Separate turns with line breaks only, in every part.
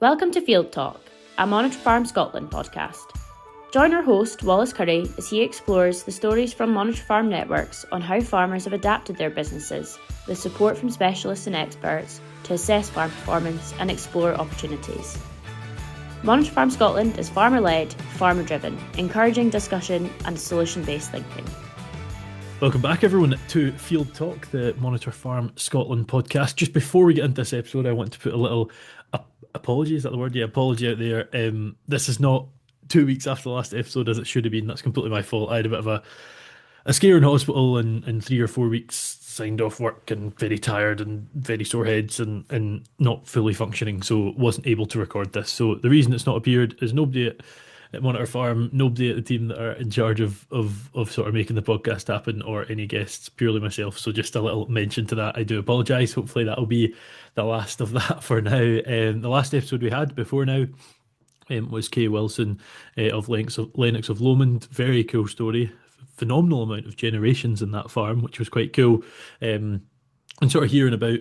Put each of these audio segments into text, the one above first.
Welcome to Field Talk, a Monitor Farm Scotland podcast. Join our host, Wallace Curry, as he explores the stories from Monitor Farm networks on how farmers have adapted their businesses, with support from specialists and experts, to assess farm performance and explore opportunities. Monitor Farm Scotland is farmer-led, farmer-driven, encouraging discussion and solution-based thinking.
Welcome back, everyone, to Field Talk, the Monitor Farm Scotland podcast. Just before we get into this episode, I want to put a little apology, is that the word? Yeah, apology out there. This is not 2 weeks after the last episode as it should have been. That's completely my fault. I had a bit of a scare in hospital and 3 or 4 weeks signed off work and very tired and very sore heads and not fully functioning, so wasn't able to record this. So the reason it's not appeared is nobody at Monitor Farm, nobody at the team that are in charge of sort of making the podcast happen, or any guests, purely myself. So just a little mention to that. I do apologise. Hopefully that'll be the last of that for now. The last episode we had before now was Kay Wilson of Lennox of Lomond. Very cool story. Phenomenal amount of generations in that farm, which was quite cool. And sort of hearing about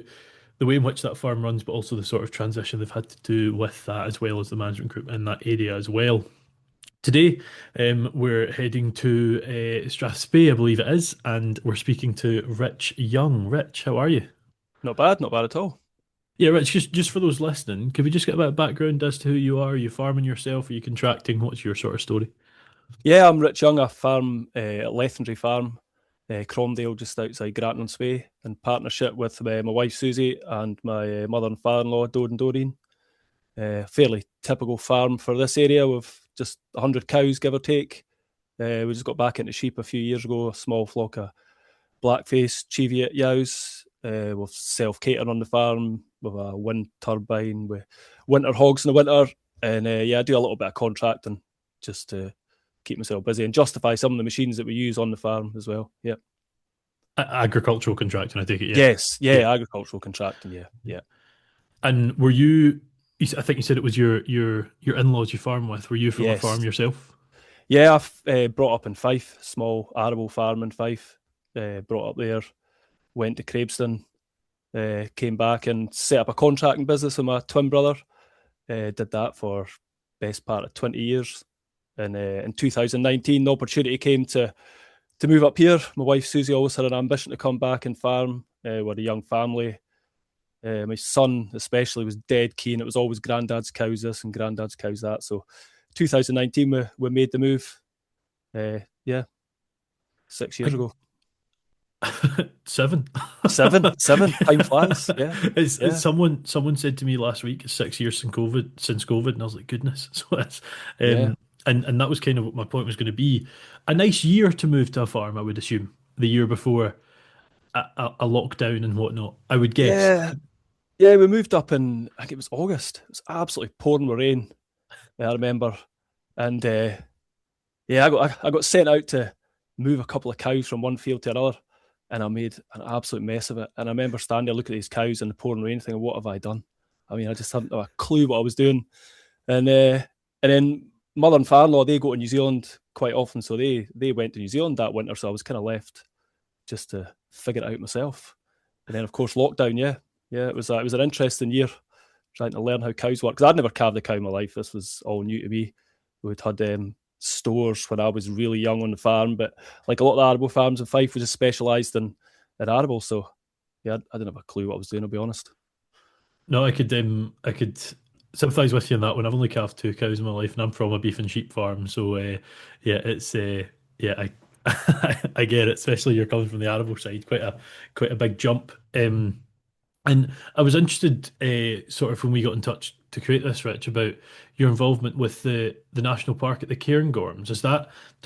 the way in which that farm runs, but also the sort of transition they've had to do with that, as well as the management group in that area as well. Today, we're heading to Strathspey, I believe it is, and we're speaking to Rich Young. Rich, how are you?
Not bad at all.
Yeah, Rich, just for those listening, could we just get a bit of background as to who you are? Are you farming yourself? Are you contracting? What's your sort of story?
Yeah, I'm Rich Young. I farm at Lethendry Farm, Cromdale, just outside Grattan-on-Spey, in partnership with my wife Susie and my mother and father-in-law, Dode and Doreen. Fairly typical farm for this area, with just 100 cows, give or take. We just got back into sheep a few years ago, a small flock of black-faced Cheviot yows, with self-catering on the farm, with a wind turbine, with winter hogs in the winter. And I do a little bit of contracting just to keep myself busy and justify some of the machines that we use on the farm as well. Yeah.
Agricultural contracting, I take it, yeah?
Yes, yeah. Agricultural contracting, yeah.
And were you, I think you said it was your in-laws you farm with, were you from a farm yourself?
Yeah, I've brought up in Fife, small arable farm in Fife, brought up there, went to Craibston, came back and set up a contracting business with my twin brother, did that for best part of 20 years. And in 2019, the opportunity came to move up here. My wife Susie always had an ambition to come back and farm. We're a young family. My son especially was dead keen. It was always granddad's cows this and granddad's cows that. So 2019 we made the move. 6 years ago.
Seven.
Time flies. Yeah.
It's someone said to me last week, it's 6 years since COVID, and I was like, goodness. So that's and that was kind of what my point was going to be. A nice year to move to a farm, I would assume, the year before a lockdown and whatnot, I would guess.
Yeah, we moved up in, I think it was August. It was absolutely pouring with rain, I remember. And I got sent out to move a couple of cows from one field to another, and I made an absolute mess of it. And I remember standing there looking at these cows in the pouring rain thinking, what have I done? I mean, I just hadn't a clue what I was doing. And then mother and father-in-law, they go to New Zealand quite often, so they went to New Zealand that winter, so I was kind of left just to figure it out myself. And then, of course, lockdown, it was an interesting year trying to learn how cows work, because I'd never calved a cow in my life. This was all new to me. We'd had stores when I was really young on the farm, but like a lot of the arable farms in Fife, we just specialised in arable, so yeah, I didn't have a clue what I was doing, I'll be honest.
No, I could sympathise with you on that one. I've only calved 2 cows in my life, and I'm from a beef and sheep farm, so I I get it, especially you're coming from the arable side, quite a big jump. And I was interested, sort of when we got in touch to create this, Rich, about your involvement with the national park at the Cairngorms. Does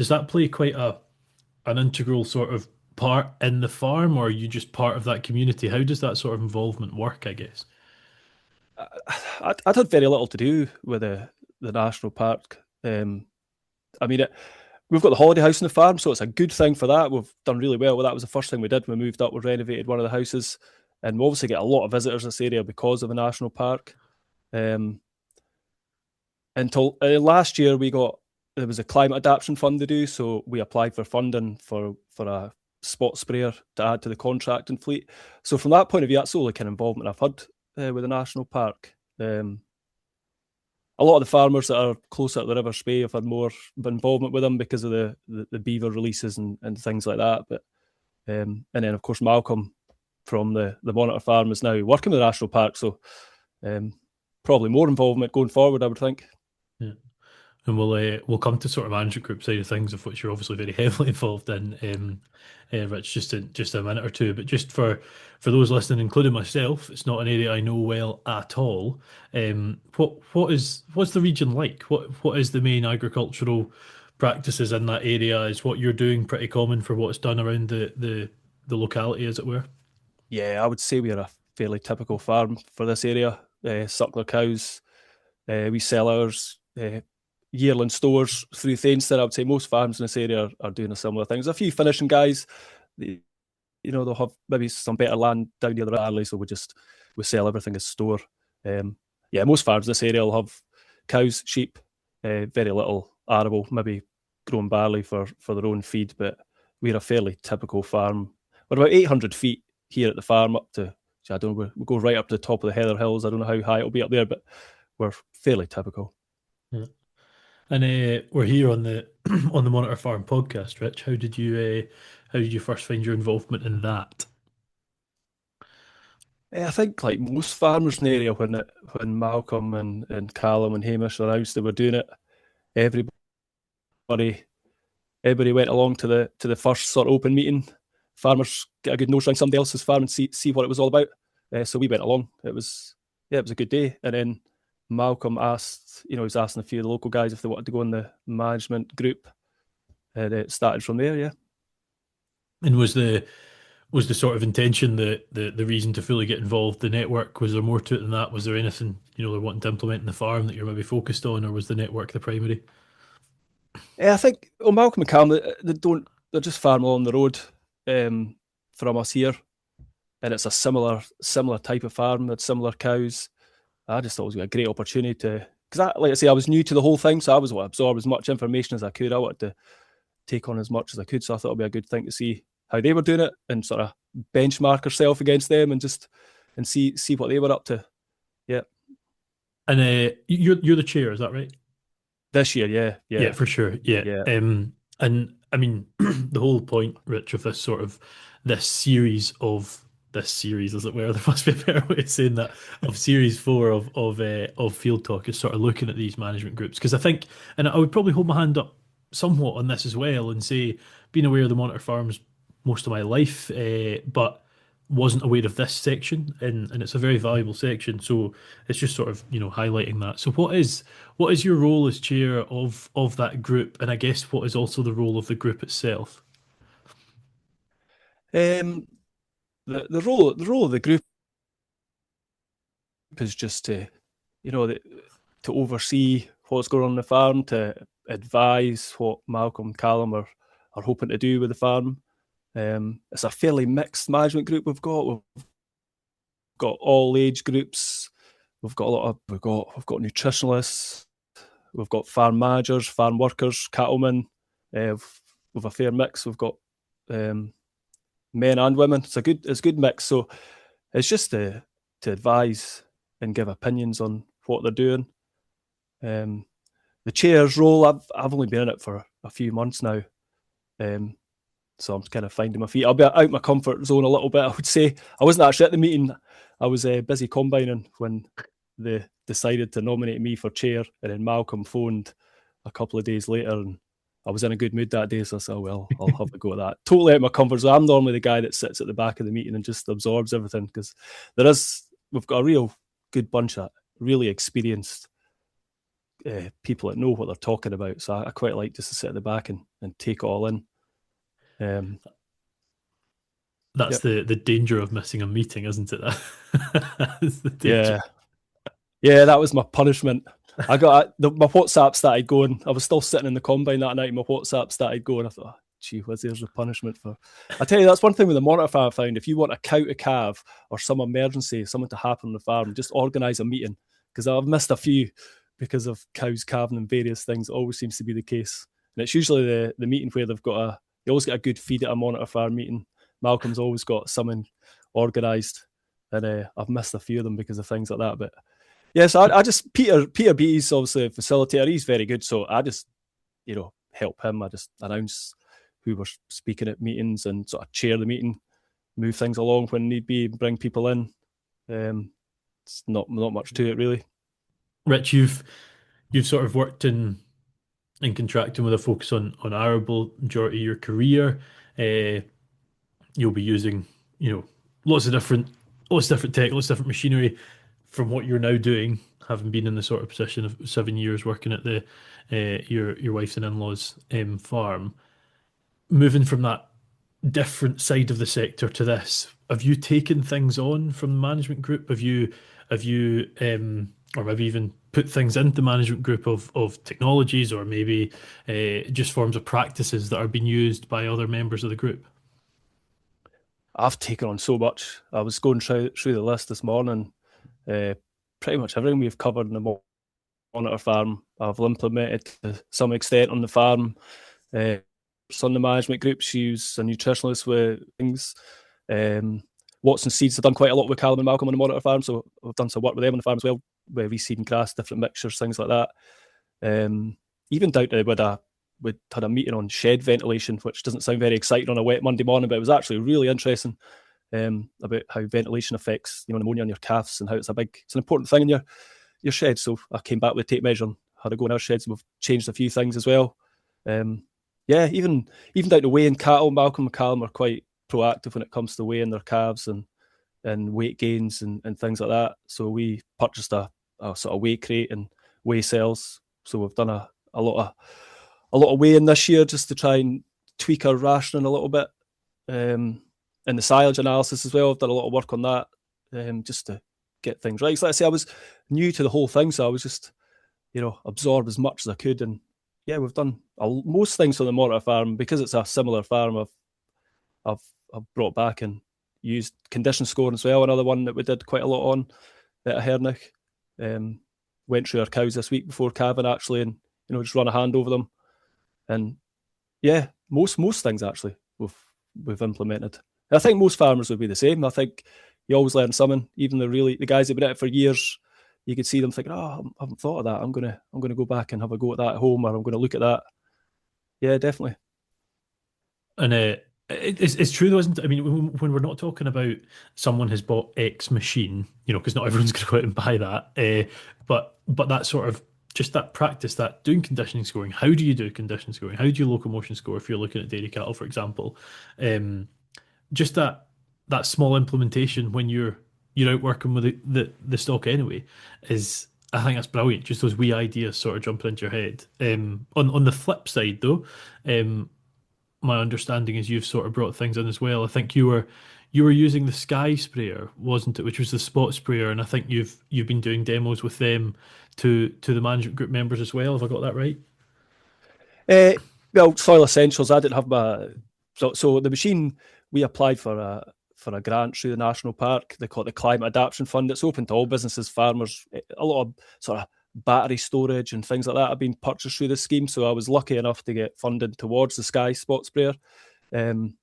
that play quite an integral sort of part in the farm, or are you just part of that community? How does that sort of involvement work, I guess?
I'd had very little to do with the national park. I mean, we've got the holiday house on the farm, so it's a good thing for that. We've done really well. Well, that was the first thing we did when we moved up. We renovated one of the houses, and we obviously get a lot of visitors this area because of the national park. Until last year, there was a climate adaptation fund to do, so we applied for funding for a spot sprayer to add to the contracting fleet. So from that point of view, that's the only kind of involvement I've had with the national park. a lot of the farmers that are closer to the River Spey have had more involvement with them because of the beaver releases and things like that. But and then of course Malcolm from the Monitor Farm is now working with the National Park, so probably more involvement going forward, I would think.
Yeah. And we'll come to sort of management group side of things, of which you're obviously very heavily involved in, Rich, just a minute or two. But just for those listening, including myself, it's not an area I know well at all. What's the region like? What is the main agricultural practices in that area? Is what you're doing pretty common for what's done around the locality, as it were?
Yeah, I would say we're a fairly typical farm for this area. Suckler cows. We sell ours yearling stores through Thainster. I would say most farms in this area are doing a similar thing. There's a few finishing guys. They'll have maybe some better land down near the valley, so we sell everything as store. Most farms in this area will have cows, sheep, very little arable, maybe growing barley for their own feed, but we're a fairly typical farm. We're about 800 feet here at the farm up to, I don't know, we'll go right up to the top of the Heather Hills. I don't know how high it'll be up there, but we're fairly typical.
Yeah. And we're here on the on the Monitor Farm podcast, Rich. How did you first find your involvement in that?
I think like most farmers in the area, when Malcolm and Callum and Hamish announced they were doing it, everybody went along to the first sort of open meeting. Farmers get a good nose around somebody else's farm and see what it was all about. So we went along. It was a good day. And then Malcolm asked, he was asking a few of the local guys if they wanted to go in the management group, and it started from there. Yeah.
And was the sort of intention the reason to fully get involved the network? Was there more to it than that? Was there anything they're wanting to implement in the farm that you're maybe focused on, or was the network the primary?
I think Malcolm and Cam, they're just farm along the road from us here, and it's a similar type of farm with similar cows. I just thought it was a great opportunity because like I say, I was new to the whole thing, so I was want to absorb as much information as I could. I wanted to take on as much as I could, so I thought it'd be a good thing to see how they were doing it and sort of benchmark ourselves against them and see what they were up to. Yeah.
And you're the chair, is that right?
This year,
yeah, for sure, yeah. And I mean, the whole point, Rich, of this series, as it were, there must be a better way of saying that, of series 4 of Field Talk, is sort of looking at these management groups, because I think, and I would probably hold my hand up somewhat on this as well and say, being aware of the Monitor Farms most of my life, but wasn't aware of this section, and it's a very valuable section, so it's just sort of highlighting that. So what is your role as chair of that group, and I guess what is also the role of the group itself?
The role of the group is just to oversee what's going on in the farm, to advise what Malcolm and Callum are hoping to do with the farm. It's a fairly mixed management group we've got. We've got all age groups. We've got nutritionalists. We've got farm managers, farm workers, cattlemen. We've a fair mix. We've got men and women. It's a good mix. So it's just to advise and give opinions on what they're doing. The chair's role, I've only been in it for a few months now. So I'm kind of finding my feet. I'll be out my comfort zone a little bit, I would say. I wasn't actually at the meeting. I was busy combining when they decided to nominate me for chair, and then Malcolm phoned a couple of days later, and I was in a good mood that day, so I said, well, I'll have a go at that. Totally out of my comfort zone. I'm normally the guy that sits at the back of the meeting and just absorbs everything, because we've got a real good bunch of really experienced people that know what they're talking about. So I quite like just to sit at the back and take it all in.
That's the danger of missing a meeting, isn't it? That's the danger.
Yeah, that was my punishment. I got my WhatsApp started going. I was still sitting in the combine that night, and my WhatsApp started going. I thought, gee whiz, there's the punishment for. I tell you, that's one thing with the Monitor Farm I found. If you want a cow to calve or some emergency, something to happen on the farm, just organise a meeting, because I've missed a few because of cows calving and various things. It always seems to be the case, and it's usually the meeting where they always get a good feed at a Monitor Farm meeting. Malcolm's always got something organised, and I've missed a few of them because of things like that. But Yes, I just Peter Beattie's obviously a facilitator. He's very good, so I just help him. I just announce who we're speaking at meetings and sort of chair the meeting, move things along when need be, bring people in. It's not much to it really.
Rich, you've sort of worked in contracting with a focus on arable majority of your career. Uh, you'll be using, lots of different tech, lots of different machinery from what you're now doing, having been in the sort of position of 7 years working at the your wife's and in-laws farm. Moving from that different side of the sector to this, have you taken things on from the management group? Have you or maybe even put things into the management group of technologies or maybe just forms of practices that are being used by other members of the group?
I've taken on so much. I was going through the list this morning. Pretty much everything we've covered in the monitor farm, I've implemented to some extent on the farm. On the management group, she's a nutritionalist with things. Watson Seeds have done quite a lot with Callum and Malcolm on the monitor farm, so I've done some work with them on the farm as well, where we seed and grass, different mixtures, things like that. Even down to we had a meeting on shed ventilation, which doesn't sound very exciting on a wet Monday morning, but it was actually really interesting about how ventilation affects pneumonia on your calves and how it's an important thing in your shed. So I came back with a tape measure and had a go in our sheds, and we've changed a few things as well. Even down to weighing cattle, Malcolm and Callum are quite proactive when it comes to weighing their calves and weight gains and things like that. So we purchased a sort of weigh crate and weigh cells. So we've done a lot of weighing this year just to try and tweak our rationing a little bit. And the silage analysis as well, I've done a lot of work on that just to get things right. So like I say, I was new to the whole thing, so I was just absorb as much as I could. And yeah, we've done most things on the monitor farm because it's a similar farm. I've brought back and used condition scoring as well. Another one that we did quite a lot on at Hernick. Went through our cows this week before calving actually, and just run a hand over them. And yeah, most things actually we've implemented. And I think most farmers would be the same. I think you always learn something. Even the guys that've been at it for years, you could see them thinking, "Oh, I haven't thought of that. I'm gonna go back and have a go at that at home, or I'm gonna look at that." Yeah, definitely.
And it's true though, isn't it? I mean, when we're not talking about someone has bought X machine, because not everyone's going to go out and buy that. But that sort of just that practice, that doing conditioning scoring. How do you do condition scoring? How do you locomotion score if you're looking at dairy cattle, for example? Just that small implementation when you're out working with the stock anyway is, I think that's brilliant. Just those wee ideas sort of jumping into your head. On the flip side though, my understanding is you've sort of brought things in as well. I think you were using the Sky sprayer, wasn't it? Which was the spot sprayer, and I think you've been doing demos with them to the management group members as well. Have I got that right?
Well, Soil Essentials. I didn't have my so the machine we applied for a grant through the national park. They call it the Climate Adaptation Fund. It's open to all businesses, farmers. A lot of sort of battery storage and things like that have been purchased through the scheme. So I was lucky enough to get funded towards the Sky spot sprayer. So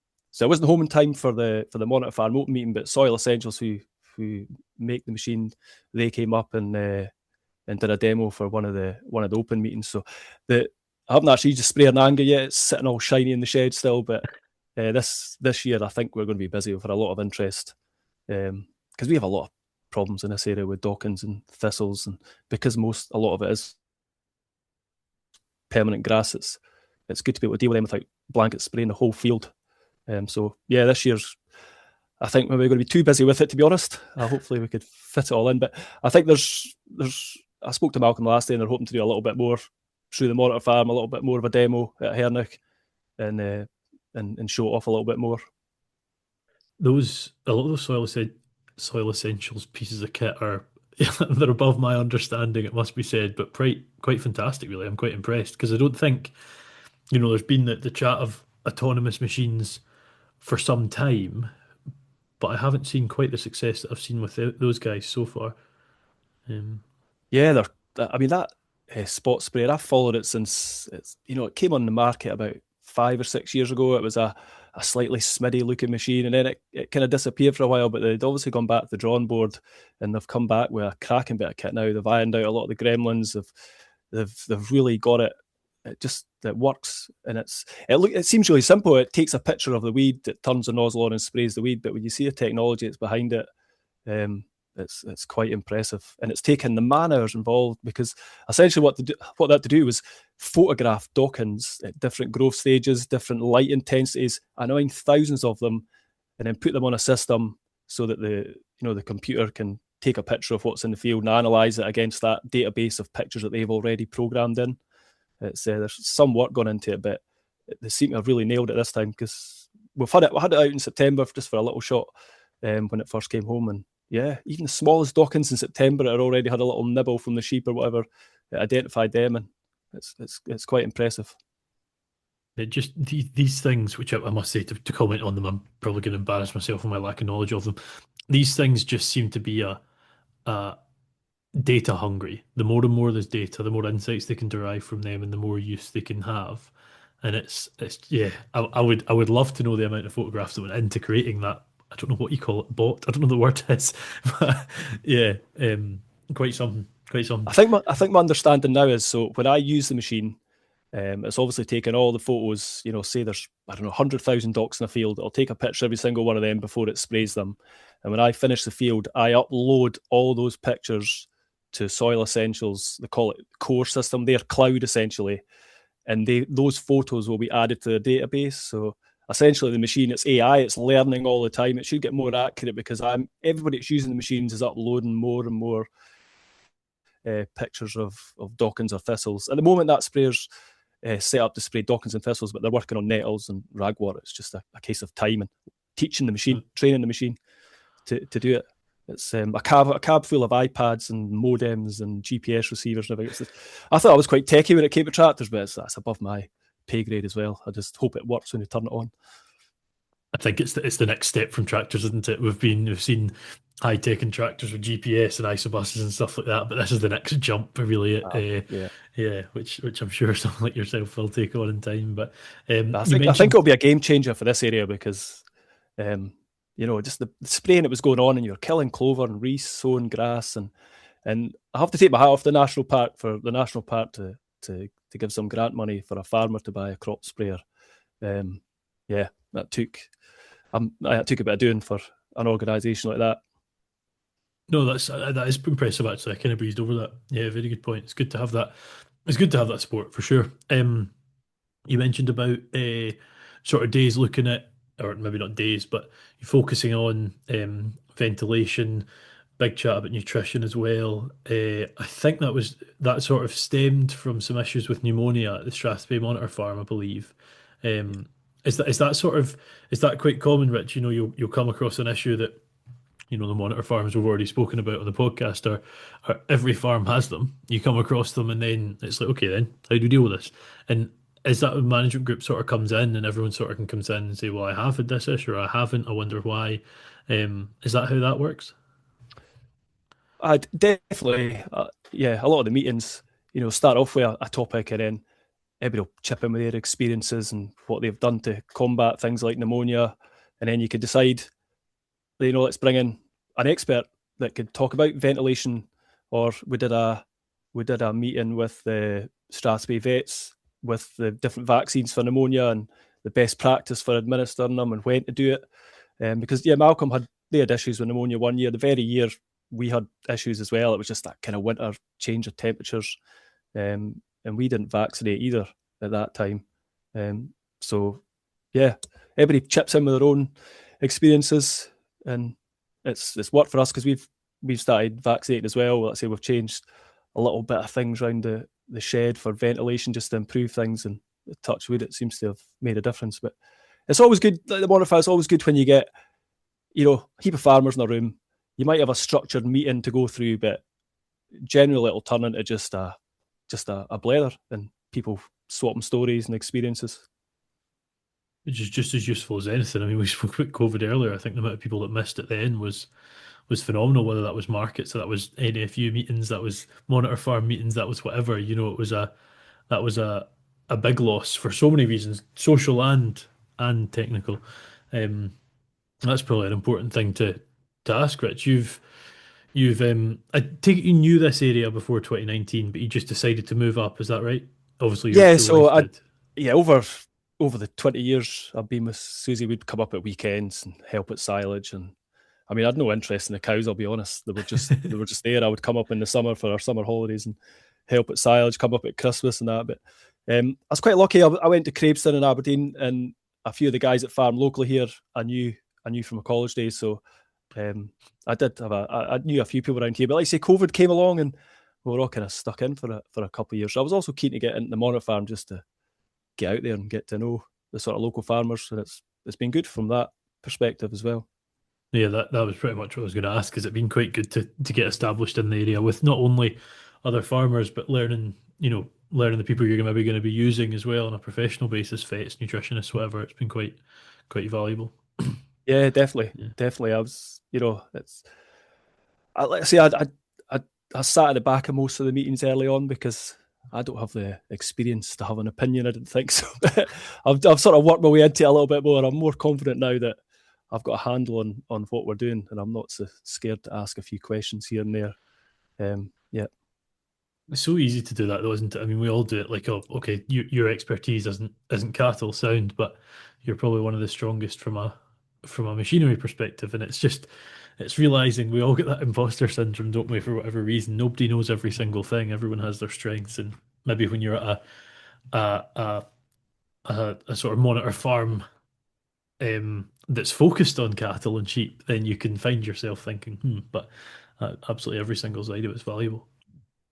I wasn't home in time for the Monitor Farm open meeting, but Soil Essentials, who make the machine, they came up and did a demo for one of the open meetings. So I haven't actually used the sprayer in anger yet. It's sitting all shiny in the shed still, but this year I think we're going to be busy with a lot of interest because we have a lot of problems in this area with dockings and thistles, and because a lot of it is permanent grass, it's good to be able to deal with them without blanket spraying the whole field. So yeah, this year's I think maybe we're going to be too busy with it, to be honest. Hopefully we could fit it all in, but I think there's I spoke to Malcolm last day and they're hoping to do a little bit more through the monitor farm, a little bit more of a demo at Hernick, and show it off a little bit more.
A lot of those soil essentials pieces of kit are they're above my understanding, it must be said, but quite fantastic really. I'm quite impressed because I don't think there's been the chat of autonomous machines for some time, but I haven't seen quite the success that I've seen with those guys so far.
Yeah, that spot sprayer, I've followed it since it came on the market about 5 or 6 years ago. It was a a slightly smiddy looking machine, and then it kind of disappeared for a while. But they'd obviously gone back to the drawing board, and they've come back with a cracking bit of kit now. They've ironed out a lot of the gremlins. They've really got it. It works, and it seems really simple. It takes a picture of the weed, it turns the nozzle on and sprays the weed. But when you see the technology that's behind it, it's quite impressive, and it's taken the man hours involved, because essentially what they had to do was photograph Dawkins at different growth stages, different light intensities, annoying thousands of them, and then put them on a system so that the computer can take a picture of what's in the field and analyze it against that database of pictures that they've already programmed in. There's some work gone into it, but they seem to have really nailed it this time, because we had it out in September just for a little shot when it first came home, and yeah, even the smallest Dawkins in September had already had a little nibble from the sheep or whatever. It identified them, and it's quite impressive.
It just these things, which I must say, to comment on them, I'm probably going to embarrass myself on my lack of knowledge of them. These things just seem to be a data hungry. The more and more there's data, the more insights they can derive from them, and the more use they can have. And it's yeah, I would love to know the amount of photographs that went into creating that. I don't know what you call it, bot. I don't know the word is, but yeah, quite something. Quite something.
I think my understanding now is, so when I use the machine, it's obviously taken all the photos. Say there's, I don't know, 100,000 docks in a field. It'll take a picture of every single one of them before it sprays them. And when I finish the field, I upload all those pictures to Soil Essentials. They call it core system. They're cloud essentially, and those photos will be added to the database. So essentially, the machine, it's AI, it's learning all the time. It should get more accurate, because everybody that's using the machines is uploading more and more pictures of Dawkins or thistles. At the moment, that sprayer's set up to spray Dawkins and thistles, but they're working on nettles and ragwort. It's just a case of time and teaching the machine, training the machine to do it. It's a cab full of iPads and modems and GPS receivers and everything. I thought I was quite techie when it came to tractors, but that's above my pay grade as well. I just hope it works when you turn it on.
I think it's the next step from tractors, isn't it? We've seen high tech in tractors with GPS and isobuses and stuff like that, but this is the next jump, really. Yeah, which I'm sure someone like yourself will take on in time. But
I think it'll be a game changer for this area, because just the spraying that was going on, and you're killing clover and reese, sowing grass, and I have to take my hat off the national park for the national park to give some grant money for a farmer to buy a crop sprayer. That took a bit of doing for an organisation like that.
No, that is impressive. Actually, I kind of breezed over that. Yeah, very good point. It's good to have that. It's good to have that support for sure. You mentioned about sort of days looking at, or maybe not days, but you're focusing on ventilation. Big chat about nutrition as well. I think that sort of stemmed from some issues with pneumonia at the Strathspey Monitor Farm, I believe. Is that quite common, Rich? You'll come across an issue that the monitor farms we've already spoken about on the podcast are every farm has them. You come across them, and then it's like, okay, then how do you deal with this? And is that a management group sort of comes in, and everyone sort of can come in and say, well, I have had this issue, or I haven't, I wonder why. Is that how that works?
I'd definitely, a lot of the meetings, start off with a topic, and then everybody will chip in with their experiences and what they've done to combat things like pneumonia. And then you could decide, let's bring in an expert that could talk about ventilation. Or we did a meeting with the Strathspey vets with the different vaccines for pneumonia and the best practice for administering them and when to do it. Because Malcolm they had issues with pneumonia one year. The very year we had issues as well. It was just that kind of winter change of temperatures, and we didn't vaccinate either at that time. Everybody chips in with their own experiences, and it's worked for us, because we've started vaccinating as well. Let's say we've changed a little bit of things around the shed for ventilation just to improve things, and touch wood, it seems to have made a difference. But it's always good, like the monitor, it's always good when you get a heap of farmers in a room. You might have a structured meeting to go through, but generally it'll turn into just a blather, and people swapping stories and experiences.
Which is just as useful as anything. I mean, we spoke about COVID earlier. I think the amount of people that missed it then was phenomenal, whether that was markets, so that was NFU meetings, that was monitor farm meetings, that was whatever. That was a big loss for so many reasons, social and and technical. That's probably an important thing to ask, Rich. You've I take it you knew this area before 2019, but you just decided to move up. Is that right? Obviously,
Yeah,
your
so
wife did.
over the 20 years I've been with Susie, we'd come up at weekends and help at silage. And I mean, I had no interest in the cows, I'll be honest. They were just there. I would come up in the summer for our summer holidays and help at silage, come up at Christmas and that. But I was quite lucky. I went to Craveston in Aberdeen, and a few of the guys at farm locally here I knew from my college days. So I did have I knew a few people around here. But like I say, COVID came along and we were all kind of stuck in for a couple of years. So I was also keen to get into the monitor farm just to get out there and get to know the sort of local farmers, and it's been good from that perspective as well.
Yeah, that was pretty much what I was going to ask. Has it been quite good to get established in the area with not only other farmers, but learning the people you're maybe going to be using as well on a professional basis, vets, nutritionists, whatever. It's been quite valuable.
Yeah, definitely,
Yeah.
definitely. I was, let's say I sat at the back of most of the meetings early on because I don't have the experience to have an opinion. I didn't think so. I've sort of worked my way into it a little bit more. I'm more confident now that I've got a handle on what we're doing, and I'm not so scared to ask a few questions here and there. Yeah.
It's so easy to do that, though, isn't it? I mean, we all do it. Like, oh, okay, your expertise isn't cattle sound, but you're probably one of the strongest from a machinery perspective, and it's realizing we all get that imposter syndrome, don't we? For whatever reason, nobody knows every single thing. Everyone has their strengths, and maybe when you're at a a sort of monitor farm that's focused on cattle and sheep, then you can find yourself thinking, but absolutely every single side of it's valuable.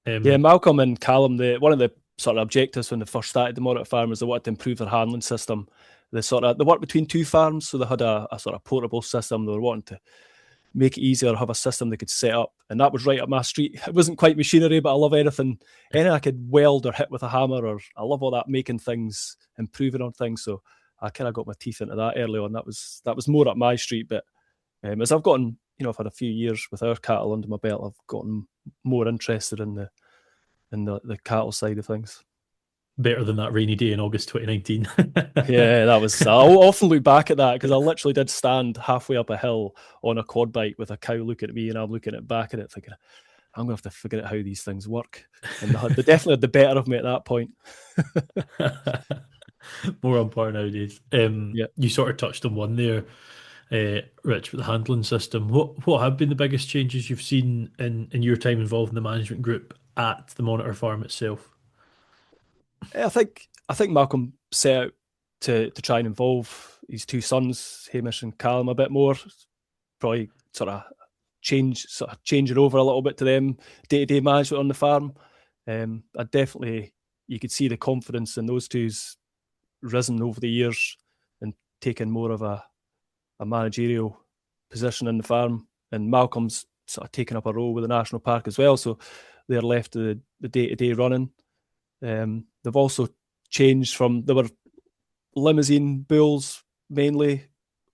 Yeah, Malcolm and Callum, one of the sort of objectives when they first started the monitor farm is they wanted to improve their handling system. They worked between two farms, so they had a sort of portable system. They were wanting to make it easier, have a system they could set up, and that was right up my street. It wasn't quite machinery, but I love anything I could weld or hit with a hammer, or I love all that, making things, improving on things. So I kind of got my teeth into that early on. That was more up my street. But as I've gotten, I've had a few years with our cattle under my belt, I've gotten more interested in the cattle side of things.
Better than that rainy day in August 2019.
Yeah, that was. I'll often look back at that because I literally did stand halfway up a hill on a quad bike with a cow looking at me, and I'm looking at back at it, thinking, I'm going to have to figure out how these things work. And they definitely had the better of me at that point.
More on par nowadays.
Yeah.
You sort of touched on one there, Rich, with the handling system. What have been the biggest changes you've seen in your time involved in the management group at the monitor farm itself?
I think Malcolm set out to try and involve his two sons, Hamish and Callum, a bit more. Probably sort of change it over a little bit to them day-to-day management on the farm. You could see the confidence in those two's risen over the years and taken more of a managerial position in the farm. And Malcolm's sort of taken up a role with the national park as well, so they're left to the day-to-day running. They've also changed they were limousine bulls mainly,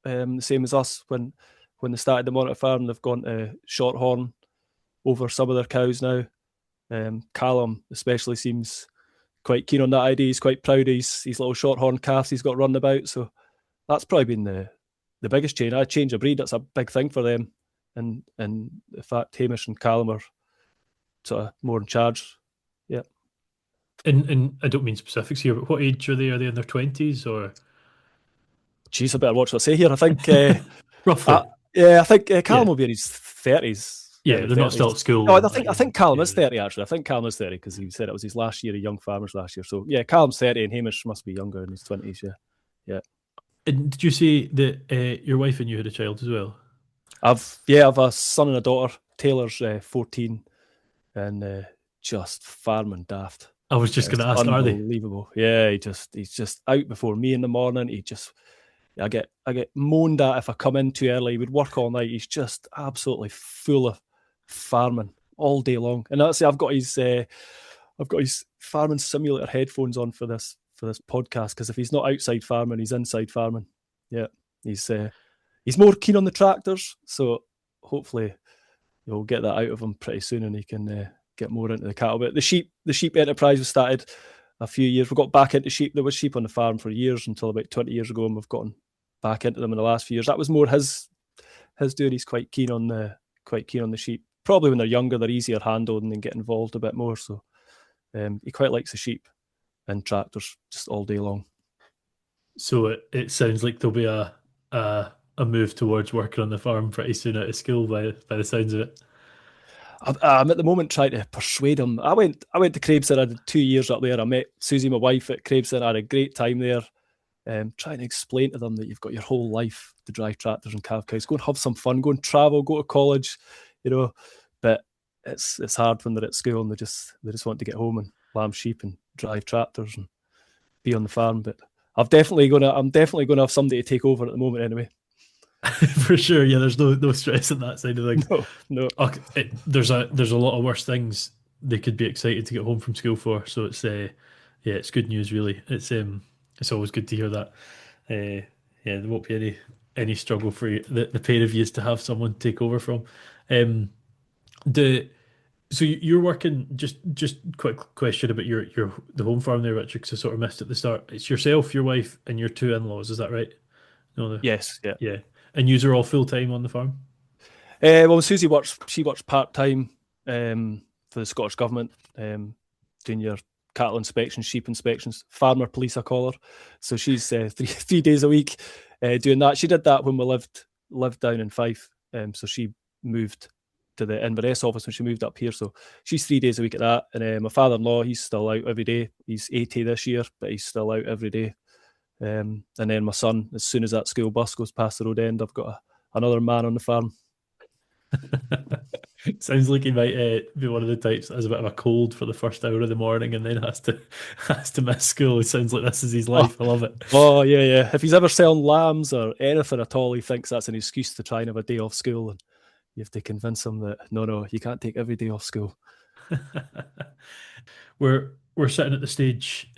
the same as us when they started the monitor farm. They've gone to shorthorn over some of their cows now. Callum especially seems quite keen on that idea. He's quite proud of his little shorthorn calves he's got running about. So that's probably been the biggest change. I change of breed, that's a big thing for them. And the fact Hamish and Callum are sort of more in charge. Yeah.
And I don't mean specifics here, but what age are they? Are they in their 20s or?
Jeez, I better watch what I say here. I think
roughly.
I think Callum will be in his 30s.
Yeah, they're
30s.
not still at school.
No, I think Callum is 30 actually. I think Callum is 30 because he said it was his last year of Young Farmers last year. So yeah, Callum's 30 and Hamish must be younger in his 20s. Yeah.
And did you say that your wife and you had a child as well?
I've a son and a daughter. Taylor's 14 and just farming daft.
I was just going to ask, are they?
Unbelievable. Yeah, he's just out before me in the morning. I get moaned at if I come in too early. He would work all night. He's just absolutely full of farming all day long. And that's I've got his farming simulator headphones on for this podcast because if he's not outside farming, he's inside farming. Yeah, he's more keen on the tractors. So hopefully you'll get that out of him pretty soon, and he can get more into the cattle. But the sheep enterprise was started a few years. We got back into sheep. There was sheep on the farm for years until about 20 years ago, and we've gotten back into them in the last few years. That was more his doing. He's quite keen on the sheep. Probably when they're younger, they're easier handled and then get involved a bit more. So he quite likes the sheep and tractors just all day long.
So it sounds like there'll be a move towards working on the farm pretty soon out of school by the sounds of it.
I'm at the moment trying to persuade him. I went to Craibston. I did 2 years up there. I met Susie, my wife, at Craibston. I had a great time there. Trying to explain to them that you've got your whole life to drive tractors and calf cows. Go and have some fun. Go and travel. Go to college. But it's hard when they're at school and they just want to get home and lamb sheep and drive tractors and be on the farm. But I'm definitely gonna have somebody to take over at the moment anyway.
For sure, yeah. There's no stress on that side of things.
No.
There's a lot of worse things they could be excited to get home from school for. So it's it's good news really. It's always good to hear that. There won't be any struggle for you, the pair of you to have someone take over from. So you're working. Just quick question about the home farm there, Richard, because I sort of missed at the start. It's yourself, your wife, and your two in-laws. Is that right? No,
Yes, yeah.
Yeah. And yous are all full time on the farm?
Well, Susie works part time for the Scottish Government, doing your cattle inspections, sheep inspections, farmer police, I call her. So she's 3 days a week doing that. She did that when we lived down in Fife. So she moved to the Inverness office when she moved up here. So she's 3 days a week at that. And my father-in-law, he's still out every day. He's 80 this year, but he's still out every day. And then my son, as soon as that school bus goes past the road end, I've got another man on the farm.
Sounds like he might be one of the types that has a bit of a cold for the first hour of the morning and then has to miss school. It sounds like this is his life. I love it.
Oh yeah. If he's ever selling lambs or anything at all, he thinks that's an excuse to try and have a day off school, and you have to convince him that no, you can't take every day off school.
We're sitting at the stage,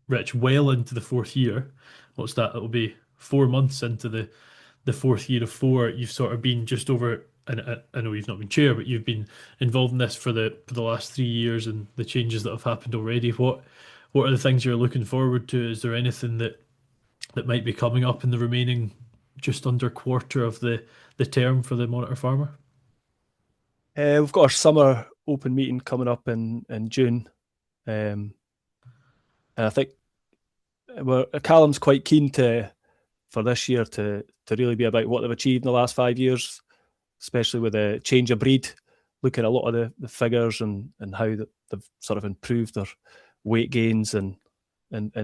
Rich, well into the fourth year. What's that? It'll be 4 months into the fourth year of 4. You've sort of been just over, and I know you've not been chair, but you've been involved in this for the last 3 years and the changes that have happened already. What are the things you're looking forward to? Is there anything that might be coming up in the remaining just under quarter of the term for the Monitor Farmer?
We've got our summer open meeting coming up in June. And I think Callum's quite keen for this year to really be about what they've achieved in the last 5 years, especially with the change of breed, looking at a lot of the figures and how they've sort of improved their weight gains and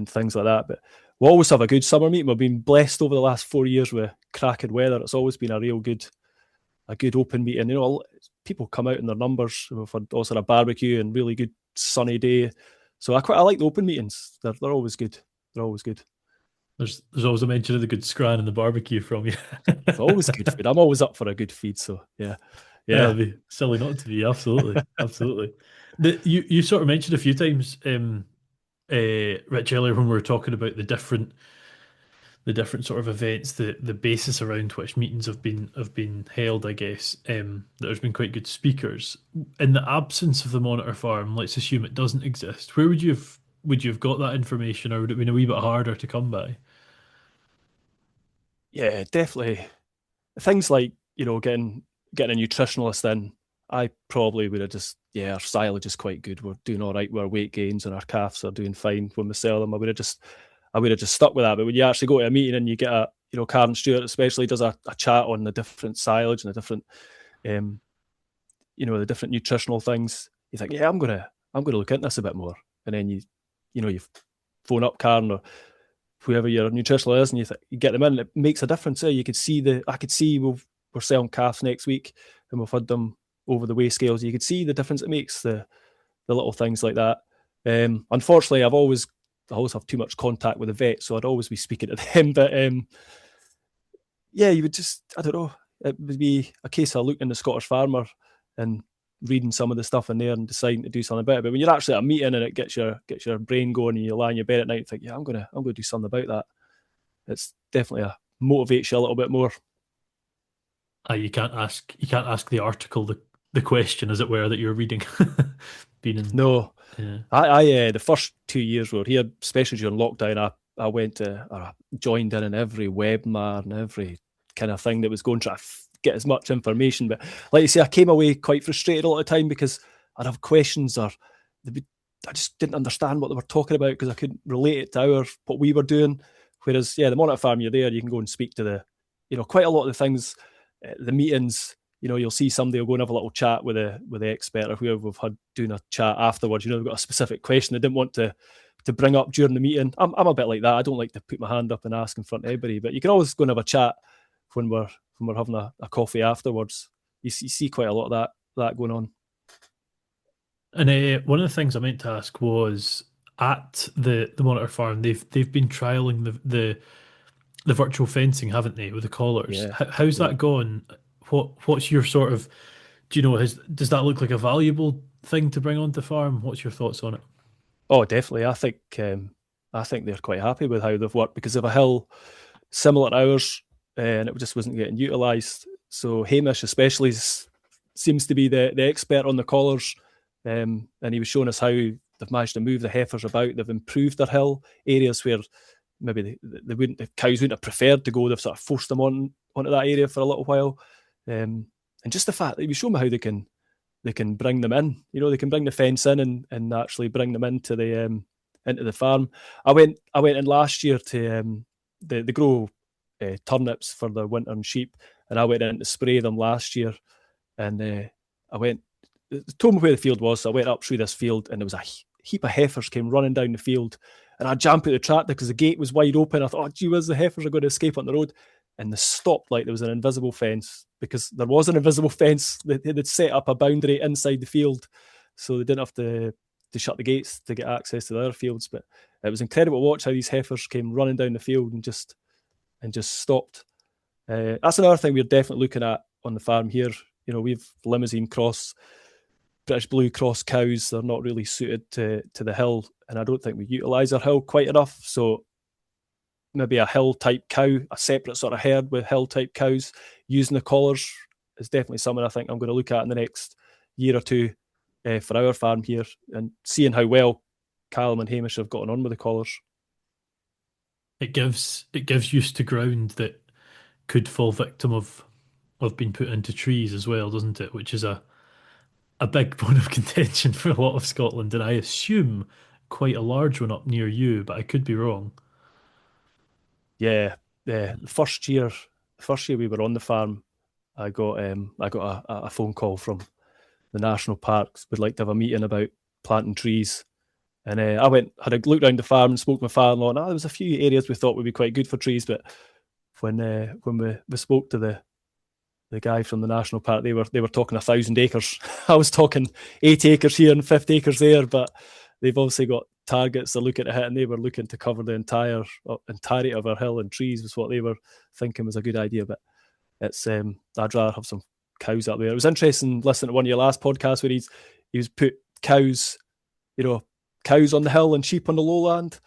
things like that. But we always have a good summer meeting. We've been blessed over the last 4 years with cracking weather. It's always been a good open meeting. People come out in their numbers. We've had also a barbecue and really good sunny day. So I like the open meetings. They're always good. They're always good.
There's always a mention of the good scran and the barbecue from you.
It's always good food. I'm always up for a good feed. So yeah.
It'd be silly not to be. Absolutely. You sort of mentioned a few times, Rich, earlier when we were talking about the different sort of events, the basis around which meetings have been held, I guess, that there's been quite good speakers. In the absence of the Monitor Farm, let's assume it doesn't exist, where would you have got that information, or would it have been a wee bit harder to come by?
Yeah, definitely. Things like, getting a nutritionalist in, I probably would have just, our silage is quite good. We're doing all right with our weight gains and our calves are doing fine when we sell them. I would have just stuck with that. But when you actually go to a meeting and you get Karen Stewart especially does a chat on the different silage and the different, the different nutritional things, you think, I'm gonna look into this a bit more. And then you phone up Karen or whoever your nutritionalist is, and you get them in. And it makes a difference. You could see I could see we're selling calves next week, and we've had them over the weigh scales. You could see the difference it makes, the little things like that. Unfortunately, I always have too much contact with the vet, so I'd always be speaking to them. But you would just, I don't know, it would be a case of looking at the Scottish Farmer and reading some of the stuff in there and deciding to do something about it. But when you're actually at a meeting and it gets your brain going and you lie in your bed at night and think, I'm gonna do something about that, it's definitely motivates you a little bit more.
You can't ask the article the question, as it were, that you're reading. been in?
No.
Yeah.
I the first 2 years we were here, especially during lockdown, I went to, or I joined in every webinar and every kind of thing that was going, trying to get as much information. But like you say, I came away quite frustrated a lot of the time because I'd have questions, or I just didn't understand what they were talking about because I couldn't relate it to what we were doing. Whereas, the Monitor Farm, you're there, you can go and speak to quite a lot of the things, the meetings. You'll see somebody will go and have a little chat with the expert or whoever we've had doing a chat afterwards. They've got a specific question they didn't want to bring up during the meeting. I'm a bit like that. I don't like to put my hand up and ask in front of everybody, but you can always go and have a chat when we're having a coffee afterwards. You see quite a lot of that going on.
And one of the things I meant to ask was at the Monitor Farm, they've been trialing the virtual fencing, haven't they, with the collars?
Yeah.
How's that gone? What's your sort of, do you know, does that look like a valuable thing to bring onto farm? What's your thoughts on it?
Oh, definitely. I think they're quite happy with how they've worked because they have a hill similar to ours, and it just wasn't getting utilised. So Hamish especially seems to be the expert on the collars, and he was showing us how they've managed to move the heifers about. They've improved their hill areas where maybe the cows wouldn't have preferred to go. They've sort of forced them onto that area for a little while, and just the fact that he was showing me how they can bring them in. They can bring the fence in and actually bring them into the farm. I went in last year to they grow turnips for the winter and sheep, and I went in to spray them last year, and they told me where the field was. So I went up through this field, and there was a heap of heifers came running down the field, and I jumped out the tractor because the gate was wide open. I thought, oh, gee whiz, the heifers are going to escape on the road. And they stopped like there was an invisible fence, because there was an invisible fence. They'd set up a boundary inside the field, so they didn't have to shut the gates to get access to the other fields. But it was incredible to watch how these heifers came running down the field and just stopped. That's another thing we're definitely looking at on the farm here. We've Limousin cross, British Blue cross cows. They're not really suited to the hill, and I don't think we utilise our hill quite enough. So maybe a hill type cow, a separate sort of herd with hill type cows using the collars is definitely something I think I'm going to look at in the next year or two for our farm here, and seeing how well Callum and Hamish have gotten on with the collars.
It gives use to ground that could fall victim of being put into trees as well, doesn't it? Which is a big bone of contention for a lot of Scotland, and I assume quite a large one up near you, but I could be wrong.
Yeah, the first year we were on the farm, I got a phone call from the national parks. Would like to have a meeting about planting trees, and I had a look around the farm and spoke to my father-in-law. And there was a few areas we thought would be quite good for trees, but when we spoke to the guy from the national park, they were talking 1,000 acres. I was talking 80 acres here and 50 acres there, but they've obviously got targets they're looking to hit, and they were looking to cover the entirety of our hill and trees was what they were thinking was a good idea. But it's I'd rather have some cows up there. It was interesting listening to one of your last podcasts where he was put cows on the hill and sheep on the lowland,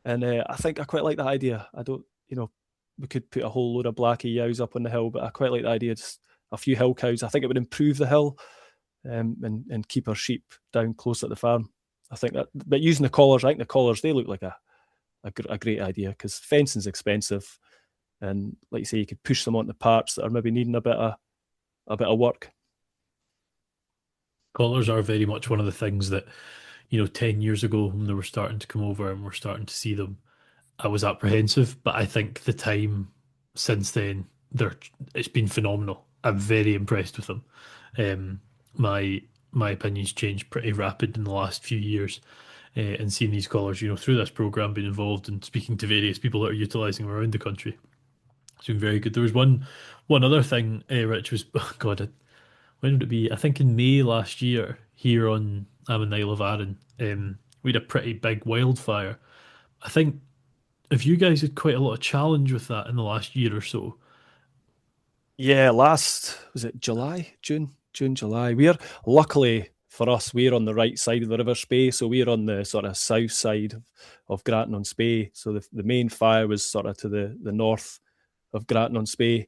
and I think I quite like that idea. I don't, we could put a whole load of blackie yows up on the hill, but I quite like the idea of just a few hill cows. I think it would improve the hill, and keep our sheep down close at the farm. I think that, but using the collars, I think the collars, they look like a great idea, because fencing's expensive, and like you say, you could push them onto parts that are maybe needing a bit of work.
Collars are very much one of the things that, 10 years ago when they were starting to come over and we're starting to see them, I was apprehensive, but I think the time since then, it's been phenomenal. I'm very impressed with them. My opinion's changed pretty rapid in the last few years, and seeing these collars, through this program, being involved and speaking to various people that are utilising them around the country. It's been very good. There was one other thing, Rich, was, oh God, when would it be? I think in May last year, here on Isle of Arran, we had a pretty big wildfire. I think, have you guys had quite a lot of challenge with that in the last year or so?
Yeah, was it June, July? Luckily for us, we're on the right side of the River Spey, so we're on the sort of south side of Grattan-on-Spey. So the main fire was sort of to the north of Grattan-on-Spey,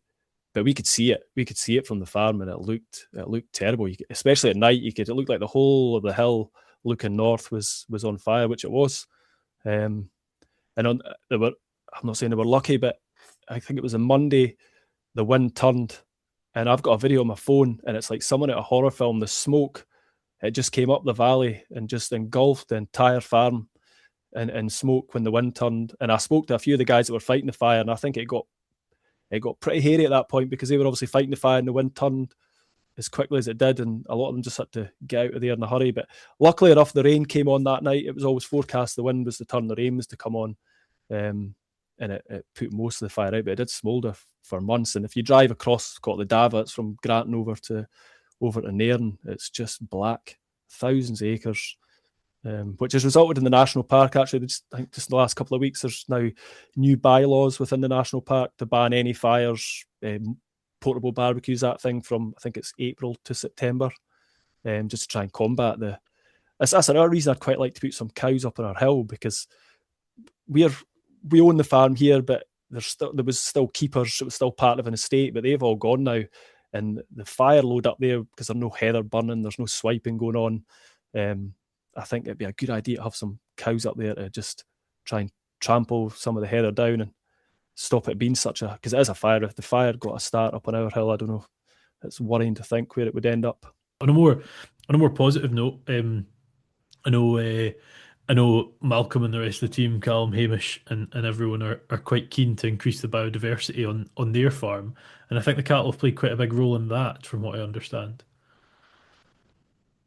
but we could see it. We could see it from the farm, and it looked terrible. Especially at night, it looked like the whole of the hill looking north was on fire, which it was. And I'm not saying they were lucky, but I think it was a Monday, the wind turned, and I've got a video on my phone, and it's like someone at a horror film. The smoke, it just came up the valley and just engulfed the entire farm in smoke when the wind turned. And I spoke to a few of the guys that were fighting the fire, and I think it got pretty hairy at that point because they were obviously fighting the fire, and the wind turned as quickly as it did, and a lot of them just had to get out of there in a hurry. But luckily enough, the rain came on that night. It was always forecast the wind was to turn, the rain was to come on, and it put most of the fire out. But it did smoulder for months. And if you drive across Scotland, Dava, it's from Granton over to Nairn, it's just black, thousands of acres, which has resulted in the national park. Actually, I think just in the last couple of weeks, there's now new bylaws within the national park to ban any fires, portable barbecues, that thing, from I think it's April to September, just to try and combat the. That's another reason I'd quite like to put some cows up on our hill, because we own the farm here, but there was still keepers. It was still part of an estate, but they've all gone now. And the fire load up there, because there's no heather burning, there's no swiping going on. I think it'd be a good idea to have some cows up there to just try and trample some of the heather down and stop it being such a, because it is a fire. If the fire got a start up on our hill, I don't know. It's worrying to think where it would end up.
On a more positive note, I know Malcolm and the rest of the team, Callum, Hamish, and everyone are quite keen to increase the biodiversity on their farm, and I think the cattle have played quite a big role in that, from what I understand.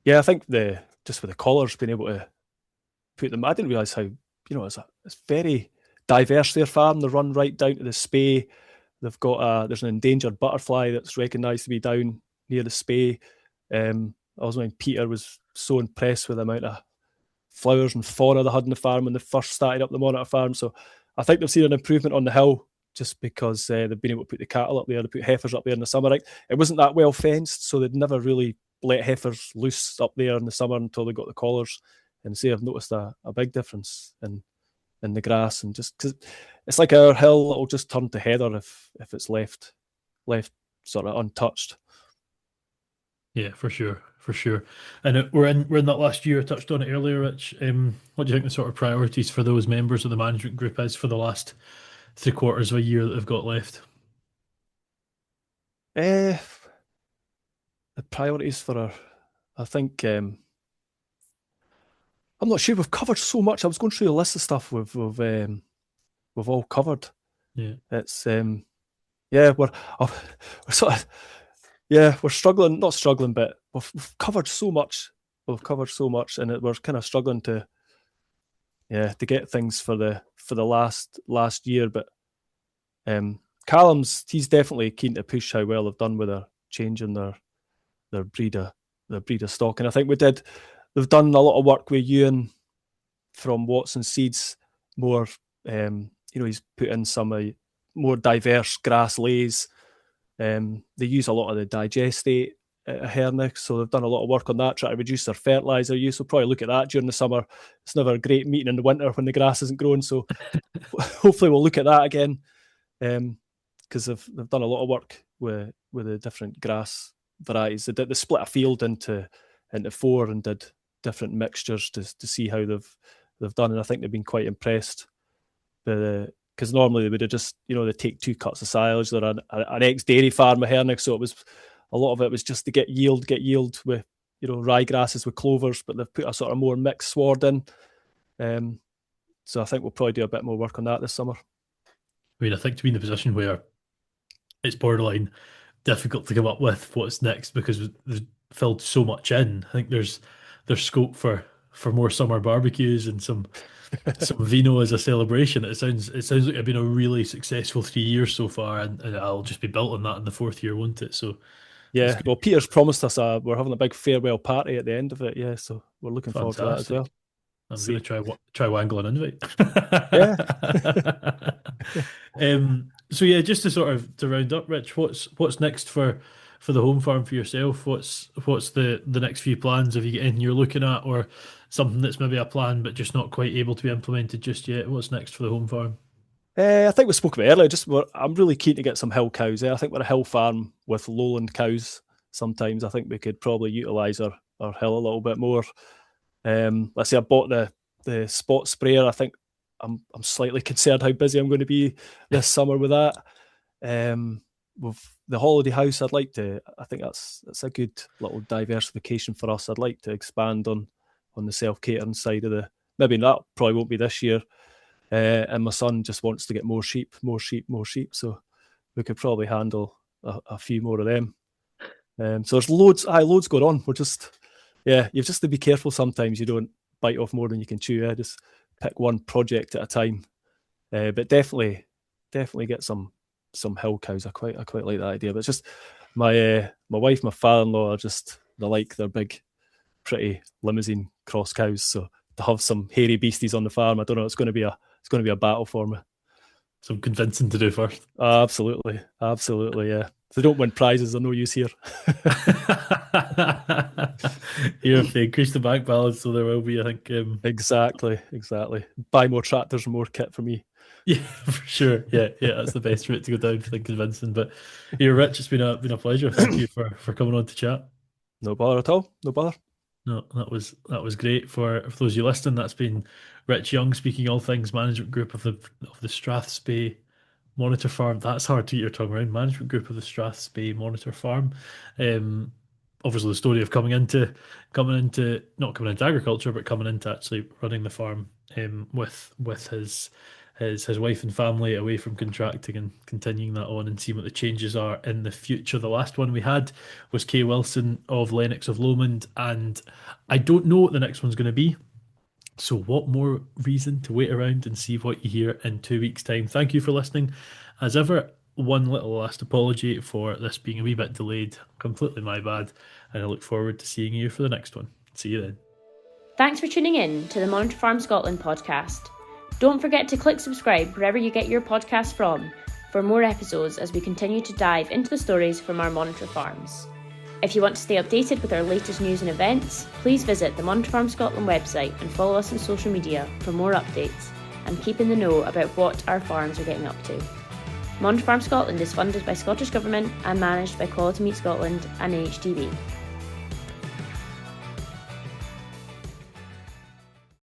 Yeah, I think just with the collars being able to put them, I didn't realise how it's very diverse, their farm. They run right down to the Spey. They've got there's an endangered butterfly that's recognised to be down near the Spey. I was when Peter was so impressed with the amount of flowers and fauna they had on the farm when they first started up the Monitor Farm. So I think they've seen an improvement on the hill just because they've been able to put the cattle up there. They put heifers up there in the summer. Right? It wasn't that well fenced, so they'd never really let heifers loose up there in the summer until they got the collars. And say I've noticed a big difference in the grass, and just because it's like our hill, it'll just turn to heather if it's left sort of untouched.
Yeah, for sure. And we're in that last year. I touched on it earlier, Rich. What do you think the sort of priorities for those members of the management group is for the last 3/4 of a year that they've got left?
The priorities for I think I'm not sure. We've covered so much. I was going through a list of stuff we've all covered.
Yeah,
it's we're sort of. Yeah, we're struggling, not struggling, but we've covered so much. And we're kind of struggling to get things for the last year. But he's definitely keen to push how well they've done with their changing their breeder stock. And I think they've done a lot of work with Ewan from Watson Seeds. More, he's put in some more diverse grass lays. They use a lot of the digestate at Hernick, so they've done a lot of work on that, trying to reduce their fertiliser use. We'll probably look at that during the summer. It's never a great meeting in the winter when the grass isn't growing, so hopefully we'll look at that again, because they've done a lot of work with the different grass varieties. They split a field into 4 and did different mixtures to see how they've done, and I think they've been quite impressed. Because normally they would have just, they take 2 cuts of silage. They're an ex-dairy farm at Hernick, so a lot of it was just to get yield with, rye grasses with clovers, but they've put a sort of more mixed sward in. So I think we'll probably do a bit more work on that this summer.
I mean, I think to be in the position where it's borderline difficult to come up with what's next because they've filled so much in. I think there's scope for more summer barbecues and some vino as a celebration. It sounds like it's been a really successful 3 years so far, and I'll just be built on that in the 4th year, won't it? So
yeah, well, Peter's promised us we're having a big farewell party at the end of it. Yeah, so we're looking forward to that as well.
I'm going to try wangle an invite.
Yeah.
So yeah, just to round up, Rich, what's next for the home farm for yourself? What's the next few plans? Have you got anything you're looking at, or something that's maybe a plan but just not quite able to be implemented just yet? What's next for the home farm?
I think we spoke about it earlier. I'm really keen to get some hill cows there. I think we're a hill farm with lowland cows. Sometimes I think we could probably utilise our hill a little bit more. Let's say I bought the spot sprayer. I think I'm slightly concerned how busy I'm going to be this summer with that. With the holiday house, I think that's a good little diversification for us. I'd like to expand on the self-catering side of maybe that probably won't be this year. And my son just wants to get more sheep. So we could probably handle a few more of them. So there's loads going on. We're just, you've just to be careful sometimes. You don't bite off more than you can chew. Just pick one project at a time. But definitely get some hill cows. I quite like that idea. But it's just my wife, my father-in-law they like their big, pretty limousine cross cows. So to have some hairy beasties on the farm, I don't know. It's going to be a battle for me.
Some convincing to do first.
Absolutely, yeah. If they don't win prizes, they're no use here.
If they increase the bank balance, so there will be, I think.
Exactly. Buy more tractors and more kit for me.
Yeah, for sure. Yeah, that's the best route to go down for the convincing. But you're Rich. It's been a pleasure. Thank you for coming on to chat.
No bother at all. No bother.
No, that was great for those of you listening. That's been Rich Young speaking all things management group of the Strathspey Monitor Farm. That's hard to get your tongue around. Management group of the Strathspey Monitor Farm. Obviously the story of coming into not coming into agriculture, but coming into actually running the farm with his wife and family away from contracting and continuing that on and seeing what the changes are in the future. The last one we had was Kay Wilson of Lennox of Lomond, and I don't know what the next one's going to be. So what more reason to wait around and see what you hear in 2 weeks' time. Thank you for listening. As ever, one little last apology for this being a wee bit delayed. Completely my bad. And I look forward to seeing you for the next one. See you then.
Thanks for tuning in to the Monitor Farm Scotland podcast. Don't forget to click subscribe wherever you get your podcast from for more episodes as we continue to dive into the stories from our Monitor Farms. If you want to stay updated with our latest news and events, please visit the Monitor Farm Scotland website and follow us on social media for more updates and keep in the know about what our farms are getting up to. Monitor Farm Scotland is funded by Scottish Government and managed by Quality Meat Scotland and NHTV.